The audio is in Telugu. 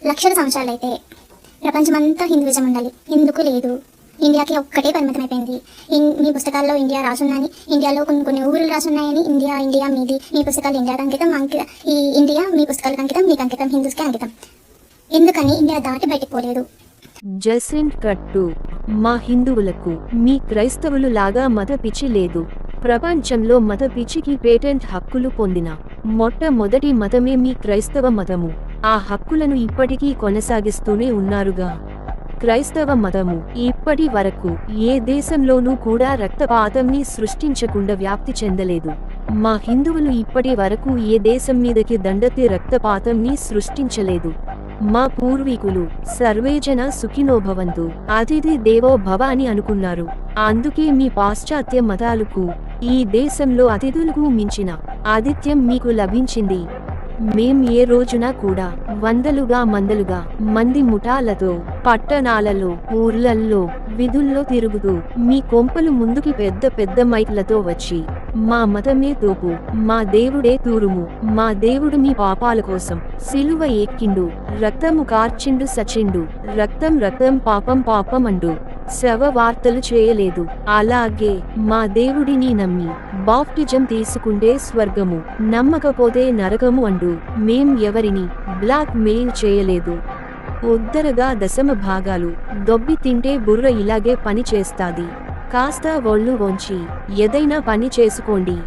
లక్షల సంవత్సరాలైతే ప్రపంచమంతా హిందూయిజం ఉండాలి, ఎందుకు లేదు? ఇండియాకి ఒక్కటే పరిమితమైపోయింది. మీ పుస్తకాల్లో ఇండియా రాసున్నాయని, ఇండియాలో కొన్ని ఊళ్ళు రాసున్నాయని, ఇండియా ఇండియా మీది, మీ పుస్తకాలు ఇండియాకి అంకితం, ఈ ఇండియా మీ పుస్తకాలకు అంకితం, మీకు అంకితం, హిందూస్కి అంకితం. ఎందుకని ఇండియా దాటి బయటకు పోలేదు? జసెంట్ కట్టు. మా హిందువులకు మీ క్రైస్తవులు లాగా మత పిచ్చి లేదు. ప్రపంచంలో మత పిచ్చికి పేటెంట్ హక్కులు పొందిన మొట్టమొదటి మతమే మీ క్రైస్తవ మతము. ఆ హక్కులను ఇప్పటికీ కొనసాగిస్తూనే ఉన్నారుగా. క్రైస్తవ మతము ఇప్పటి వరకు ఏ దేశంలోనూ కూడా రక్తపాతంని సృష్టించకుండా వ్యాప్తి చెందలేదు. మా హిందువులు ఇప్పటి వరకు ఏ దేశం మీదకి దండెత్తి రక్తపాతంని సృష్టించలేదు. మా పూర్వీకులు సర్వేజన సుఖినోభవంతు, అతిథి దేవో భవ అని అనుకున్నారు. అందుకే మీ పాశ్చాత్య మతాలకు ఈ దేశంలో అతిథులకు మించిన ఆతిథ్యం మీకు లభించింది. మేం ఏ రోజున కూడా వందలుగా మంది ముఠాలతో పట్టణాలలో, ఊర్లల్లో, విధుల్లో తిరుగుతూ మీ కొంపలు ముందుకి పెద్ద మైక్లతో వచ్చి మా మతమే తోపు, మా దేవుడే తూరుము, మా దేవుడు మీ పాపాల కోసం సిలువ ఎక్కిండు, రక్తము కార్చిండు సచిండు, రక్తం పాపం అంటూ శవ వార్తలు చేయలేదు. అలాగే మా దేవుడిని నమ్మి బాప్టిజం తీసుకుంటే స్వర్గము, నమ్మకపోతే నరకము అంటూ మేం ఎవరిని బ్లాక్ మెయిల్ చేయలేదు. ఉద్దరగా దశమ భాగాలు దొబ్బి తింటే బుర్ర ఇలాగే పని చేస్తాది. కాస్త ఒళ్ళు వంచి ఏదైనా పని చేసుకోండి.